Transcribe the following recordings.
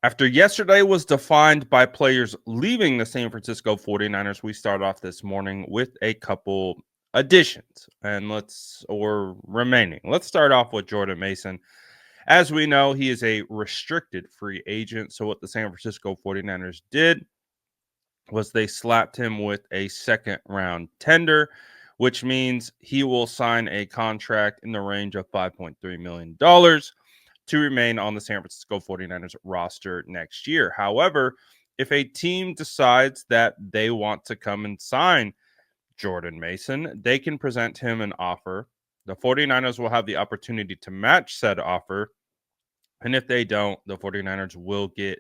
After yesterday was defined by players leaving the San Francisco 49ers, we start off this morning with a couple additions and remaining. Let's start off with Jordan Mason. As we know, he is a restricted free agent. So what the San Francisco 49ers did was they slapped him with a second round tender, which means he will sign a contract in the range of $5.3 million to remain on the San Francisco 49ers roster next year. However, if a team decides that they want to come and sign Jordan Mason, they can present him an offer. The 49ers will have the opportunity to match said offer. And if they don't, the 49ers will get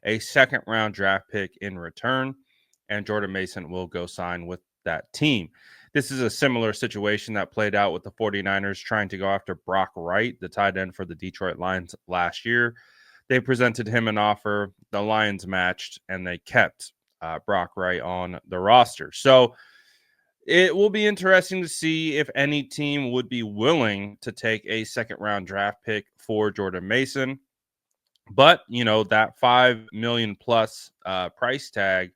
a second round draft pick in return, and Jordan Mason will go sign with that team. This is a similar situation that played out with the 49ers trying to go after Brock Wright, the tight end for the Detroit Lions last year. They presented him an offer, the Lions matched, and they kept Brock Wright on the roster. So it will be interesting to see if any team would be willing to take a second round draft pick for Jordan Mason. But, that 5 million plus price tag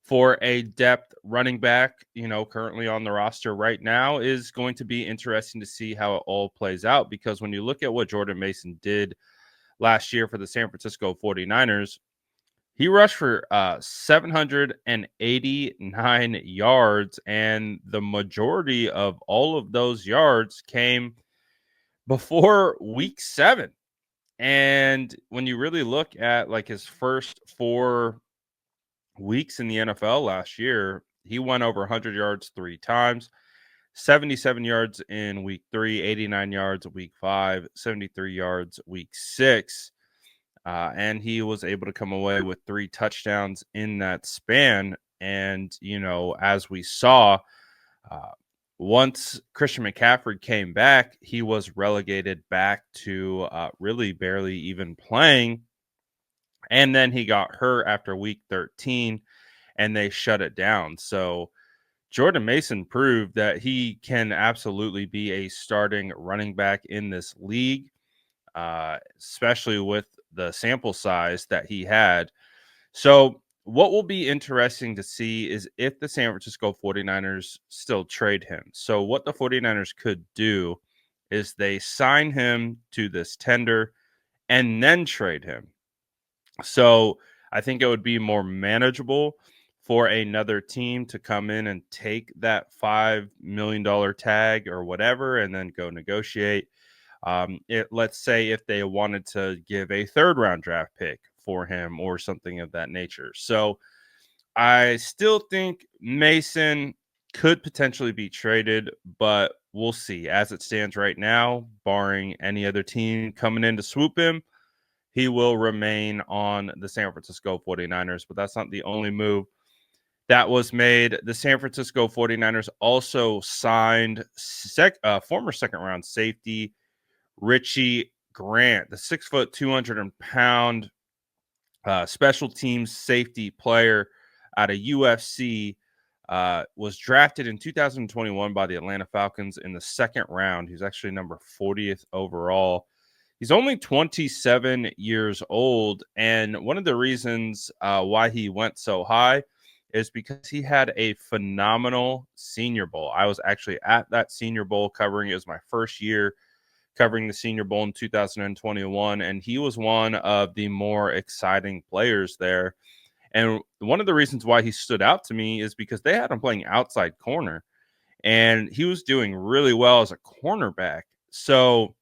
for a depth running back, currently on the roster right now is going to be interesting to see how it all plays out. Because when you look at what Jordan Mason did last year for the San Francisco 49ers, he rushed for 789 yards, and the majority of all of those yards came before week 7. And when you really look at like his first 4 weeks in the NFL last year, he went over 100 yards 3 times, 77 yards in week 3, 89 yards week 5, 73 yards week 6. And he was able to come away with 3 touchdowns in that span. And, as we saw, uh, once Christian McCaffrey came back, he was relegated back to really barely even playing. And then he got hurt after week 13 and they shut it down. So Jordan Mason proved that he can absolutely be a starting running back in this league, especially with the sample size that he had. So, what will be interesting to see is if the San Francisco 49ers still trade him. So, what the 49ers could do is they sign him to this tender and then trade him. So, I think it would be more manageable for another team to come in and take that $5 million tag or whatever and then go negotiate. Let's say if they wanted to give a third round draft pick for him or something of that nature. So I still think Mason could potentially be traded, but we'll see. As it stands right now, barring any other team coming in to swoop him, he will remain on the San Francisco 49ers. But that's not the only move that was made. The San Francisco 49ers also signed former second round safety Richie Grant, the 6 foot, 200-pound special teams safety player out of UFC, was drafted in 2021 by the Atlanta Falcons in the second round. He's actually number 40th overall. He's only 27 years old, and one of the reasons why he went so high is because he had a phenomenal Senior Bowl. I was actually at that Senior Bowl covering it. It was my first year covering the Senior Bowl in 2021, and he was one of the more exciting players there. And one of the reasons why he stood out to me is because they had him playing outside corner, and he was doing really well as a cornerback. So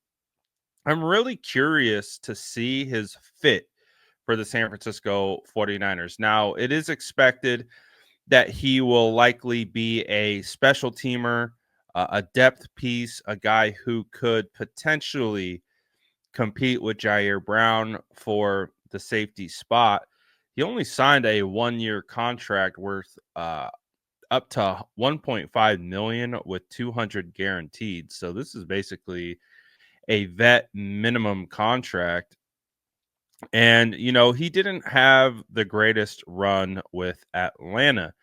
I'm really curious to see his fit for the San Francisco 49ers. Now, it is expected that he will likely be a special teamer, a depth piece, a guy who could potentially compete with Jair Brown for the safety spot. He only signed a 1-year contract worth up to 1.5 million with 200 guaranteed. So this is basically a vet minimum contract. And he didn't have the greatest run with Atlanta.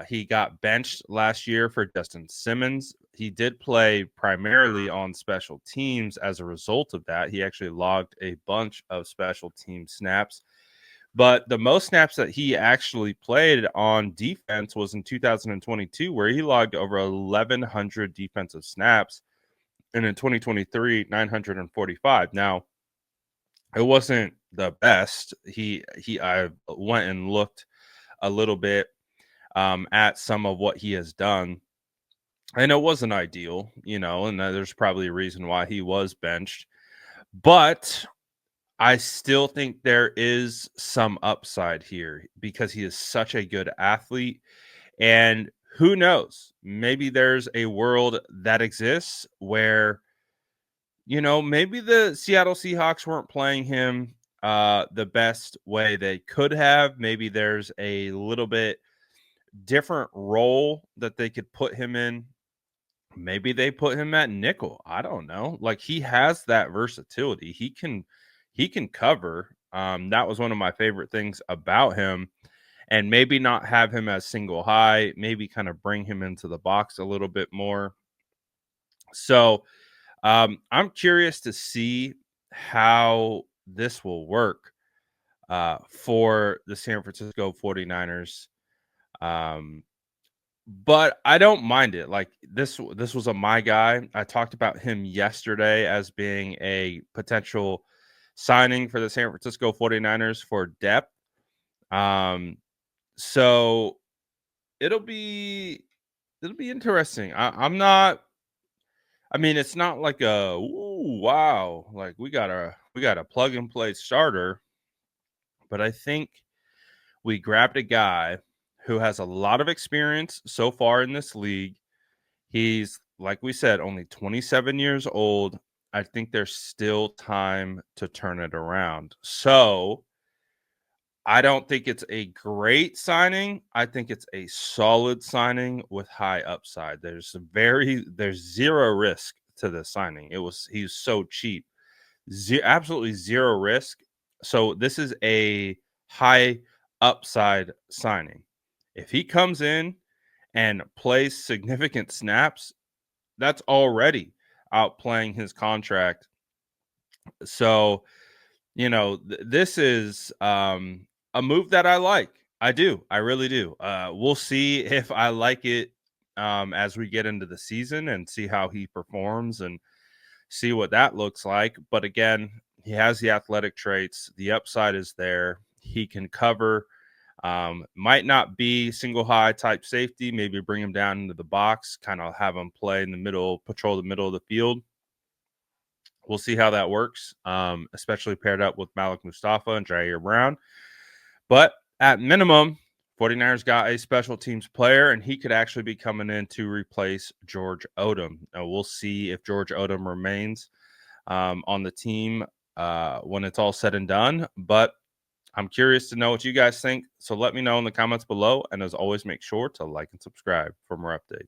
He got benched last year for Justin Simmons. He did play primarily on special teams as a result of that. He actually logged a bunch of special team snaps. But the most snaps that he actually played on defense was in 2022, where he logged over 1,100 defensive snaps. And in 2023, 945. Now, it wasn't the best. I went and looked a little bit at some of what he has done. And it wasn't ideal, and there's probably a reason why he was benched. But I still think there is some upside here because he is such a good athlete. And who knows? Maybe there's a world that exists where, maybe the Seattle Seahawks weren't playing him the best way they could have. Maybe there's a little bit different role that they could put him in. Maybe they put him at nickel. I don't know. Like, he has that versatility. He can cover. That was one of my favorite things about him. And maybe not have him as single high, maybe kind of bring him into the box a little bit more. So I'm curious to see how this will work for the San Francisco 49ers. But I don't mind it. Like, this was my guy. I talked about him yesterday as being a potential signing for the San Francisco 49ers for depth. So it'll be interesting. I mean, it's not like a ooh, wow, like we got a plug and play starter, but I think we grabbed a guy who has a lot of experience so far in this league. He's, like we said, only 27 years old. I think there's still time to turn it around. So I don't think it's a great signing. I think it's a solid signing with high upside. There's zero risk to the signing. He's so cheap. Absolutely zero risk. So this is a high upside signing. If he comes in and plays significant snaps, that's already outplaying his contract. So, this is a move that I like. I do. I really do. We'll see if I like it as we get into the season and see how he performs and see what that looks like. But again, he has the athletic traits. The upside is there. He can cover. Might not be single high type safety. Maybe bring him down into the box, kind of have him play in the middle, patrol the middle of the field. We'll see how that works, especially paired up with Malik Mustafa and Jair Brown. But at minimum, 49ers got a special teams player, and he could actually be coming in to replace George Odom. Now, we'll see if George Odom remains on the team when it's all said and done. But I'm curious to know what you guys think. So let me know in the comments below. And as always, make sure to like and subscribe for more updates.